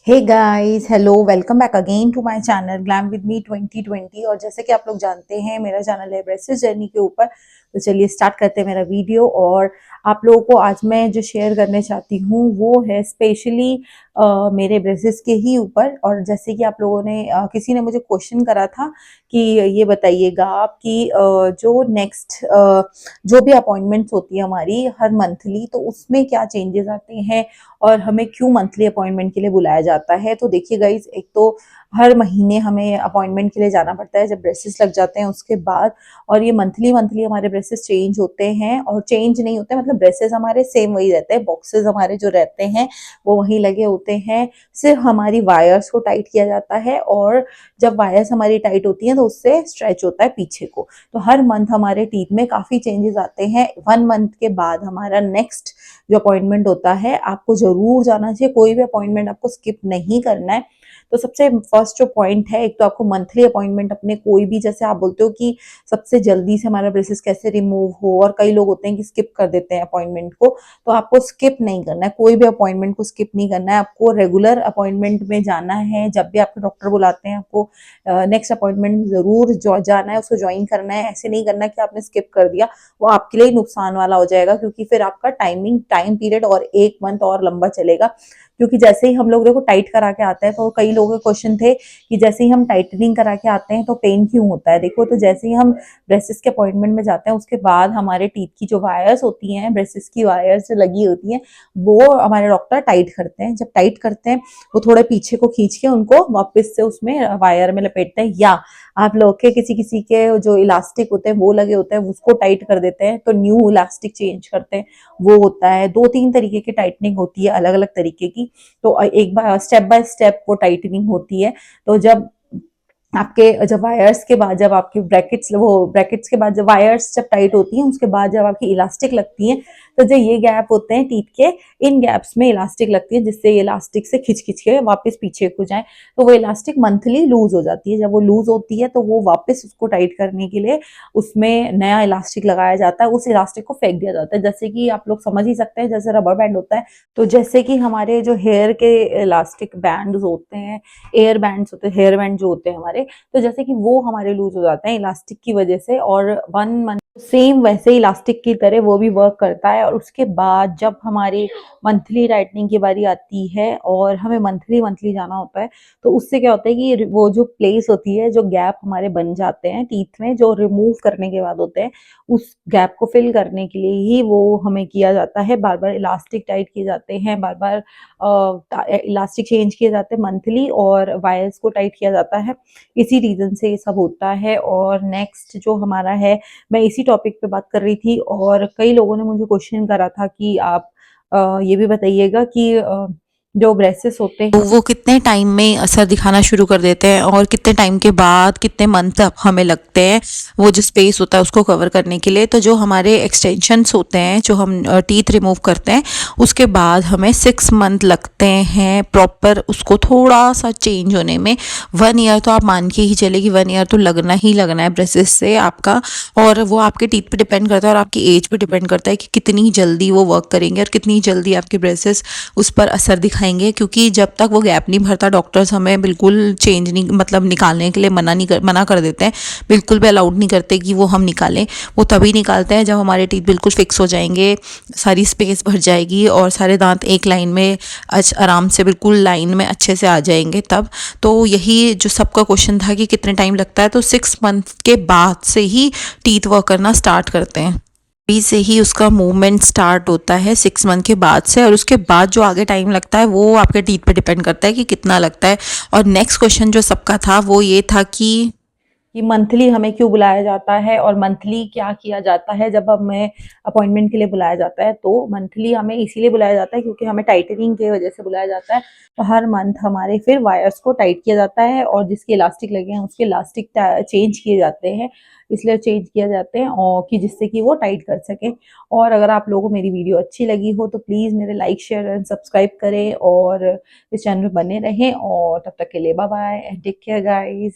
Hey guys, hello, welcome back again to my channel glam with me 2020। और जैसे कि आप लोग जानते हैं, मेरा चैनल है ब्रेसिस जर्नी के ऊपर। तो चलिए स्टार्ट करते हैं मेरा वीडियो। और आप लोगों को आज मैं जो शेयर करने चाहती हूँ वो है स्पेशली मेरे ब्रेसिस के ही ऊपर। और जैसे कि आप लोगों ने किसी ने मुझे क्वेश्चन करा था कि ये बताइएगा आप कि जो नेक्स्ट जो भी अपॉइंटमेंट्स होती है हमारी हर मंथली, तो उसमें क्या चेंजेस आते हैं और हमें क्यों मंथली अपॉइंटमेंट के लिए बुलाया जाता है। तो देखिए गाइस, एक तो हर महीने हमें अपॉइंटमेंट के लिए जाना पड़ता है जब ब्रेसेस लग जाते हैं उसके बाद। और ये मंथली मंथली हमारे ब्रेसेस चेंज होते हैं, और चेंज नहीं होते मतलब ब्रेसेस हमारे सेम वही रहते हैं, बॉक्सेस हमारे जो रहते हैं वो वहीं लगे होते हैं। सिर्फ हमारी वायर्स को टाइट किया जाता है, और जब वायर्स हमारी टाइट होती हैं तो उससे स्ट्रेच होता है पीछे को। तो हर मंथ हमारे टीथ में काफी चेंजेस आते हैं। 1 मंथ के बाद हमारा नेक्स्ट जो अपॉइंटमेंट होता है, आपको जरूर जाना चाहिए। कोई भी अपॉइंटमेंट आपको स्किप नहीं करना है। तो सबसे फर्स्ट जो पॉइंट है, एक तो आपको मंथली अपॉइंटमेंट अपने कोई भी, जैसे आप बोलते हो कि सबसे जल्दी से हमारा ब्रेसेस कैसे रिमूव हो, और कई लोग होते हैं कि स्किप कर देते हैं अपॉइंटमेंट को। तो आपको स्किप नहीं करना है, कोई भी अपॉइंटमेंट को स्किप नहीं करना है। आपको रेगुलर अपॉइंटमेंट में जाना है। जब भी आपके डॉक्टर बुलाते हैं आपको नेक्स्ट अपॉइंटमेंट जरूर जाना है, उसको ज्वाइन करना है। ऐसे नहीं करना कि आपने स्किप कर दिया, वो आपके लिए नुकसान वाला हो जाएगा, क्योंकि फिर आपका टाइम पीरियड और 1 मंथ और लंबा चलेगा। क्योंकि जैसे ही हम लोग देखो टाइट करा के आते हैं, तो कई लोगों के क्वेश्चन थे कि जैसे ही हम टाइटनिंग करा के आते हैं तो पेन क्यों होता है। देखो, तो जैसे ही हम ब्रेसेस के अपॉइंटमेंट में जाते हैं उसके बाद हमारे टीथ की जो वायर्स होती हैं, ब्रेसेस की वायर्स जो लगी होती हैं, वो हमारे डॉक्टर टाइट करते हैं। जब टाइट करते हैं, वो थोड़े पीछे को खींच के उनको वापस से उसमें वायर में लपेटते हैं, या आप लोग के किसी किसी के जो इलास्टिक होते हैं वो लगे होते हैं, उसको टाइट कर देते हैं, तो न्यू इलास्टिक चेंज करते हैं। वो होता है, 2-3 तरीके की टाइटनिंग होती है, अलग अलग तरीके की। तो एक बार स्टेप बाय स्टेप वो टाइटनिंग होती है। तो जब वायर्स के बाद, जब आपकी ब्रैकेट्स के बाद जब वायर्स जब टाइट होती हैं, उसके बाद जब आपकी इलास्टिक लगती है, तो जो ये गैप होते हैं टीथ के, इन गैप्स में इलास्टिक लगती है, जिससे ये इलास्टिक से खिंच खिंच के वापस पीछे को जाए। तो वो इलास्टिक मंथली लूज हो जाती है। जब वो लूज होती है तो वो वापस उसको टाइट करने के लिए उसमें नया इलास्टिक लगाया जाता है। उस इलास्टिक को फेंक दिया जाता है, जैसे कि आप लोग समझ ही सकते हैं, जैसे रबर बैंड होता है। तो जैसे कि हमारे जो हेयर के इलास्टिक बैंड होते हैं, एयर बैंड्स होते हैं, हेयर बैंड जो होते हैं हमारे, तो जैसे कि वो हमारे लूज हो जाते हैं इलास्टिक की वजह से। और 1 मंथ सेम वैसे ही इलास्टिक की तरह वो भी वर्क करता है। और उसके बाद जब हमारी मंथली टाइटनिंग की बारी आती है और हमें मंथली मंथली जाना होता है, तो उससे क्या होता है कि वो जो प्लेस होती है, जो गैप हमारे बन जाते हैं टीथ में, जो रिमूव करने के बाद होते हैं, उस गैप को फिल करने के लिए ही वो हमें किया जाता है। बार बार इलास्टिक टाइट किए जाते हैं, बार बार इलास्टिक चेंज किए जाते हैं मंथली, और वायर्स को टाइट किया जाता है। इसी रीजन से ये सब होता है। और नेक्स्ट जो हमारा है, मैं इसी टॉपिक पे बात कर रही थी, और कई लोगों ने मुझे क्वेश्चन करा था कि आप ये भी बताइएगा कि जो ब्रेसेस होते हैं वो कितने टाइम में असर दिखाना शुरू कर देते हैं, और कितने टाइम के बाद, कितने मंथ हमें लगते हैं वो जो स्पेस होता है उसको कवर करने के लिए। तो जो हमारे एक्सटेंशंस होते हैं, जो हम टीथ रिमूव करते हैं, उसके बाद हमें 6 मंथ लगते हैं प्रॉपर उसको थोड़ा सा चेंज होने में। 1 ईयर तो आप मान के ही चले कि 1 ईयर तो लगना ही लगना है ब्रेसेस से आपका। और वो आपके टीथ पे डिपेंड करता है, और आपकी एज पे डिपेंड करता है कि कितनी जल्दी वो वर्क करेंगे और कितनी जल्दी आपके ब्रेसेस उस पर असर दिखाएंगे। क्योंकि जब तक वो गैप नहीं भरता, डॉक्टर्स हमें बिल्कुल चेंज नहीं, मतलब निकालने के लिए मना कर देते हैं। बिल्कुल भी अलाउड नहीं करते कि वो हम निकालें। वो तभी निकालते हैं जब हमारे टीथ बिल्कुल फिक्स हो जाएंगे, सारी स्पेस भर जाएगी, और सारे दांत एक लाइन में आराम से बिल्कुल लाइन में अच्छे से आ जाएंगे तब। तो यही जो सबका क्वेश्चन था कि कितने टाइम लगता है, तो 6 मंथ के बाद से ही टीथ वर्क करना स्टार्ट करते हैं। अभी से ही उसका मूवमेंट स्टार्ट होता है 6 मंथ के बाद से। और उसके बाद जो आगे टाइम लगता है वो आपके टीथ पे डिपेंड करता है कि कितना लगता है। और नेक्स्ट क्वेश्चन जो सबका था वो ये था कि मंथली हमें क्यों बुलाया जाता है, और मंथली क्या किया जाता है जब हमें अपॉइंटमेंट के लिए बुलाया जाता है। तो मंथली हमें इसीलिए बुलाया जाता है क्योंकि हमें टाइटनिंग की वजह से बुलाया जाता है। तो हर मंथ हमारे फिर वायर्स को टाइट किया जाता है, और जिसके इलास्टिक लगे हैं उसके इलास्टिक चेंज किए जाते हैं। इसलिए चेंज किया जाते हैं, और कि जिससे कि वो टाइट कर सके। और अगर आप लोगों को मेरी वीडियो अच्छी लगी हो तो प्लीज़ मेरे लाइक, शेयर एंड सब्सक्राइब करें, और इस चैनल पर बने रहें। और तब तक के लिए bye bye and take care guys.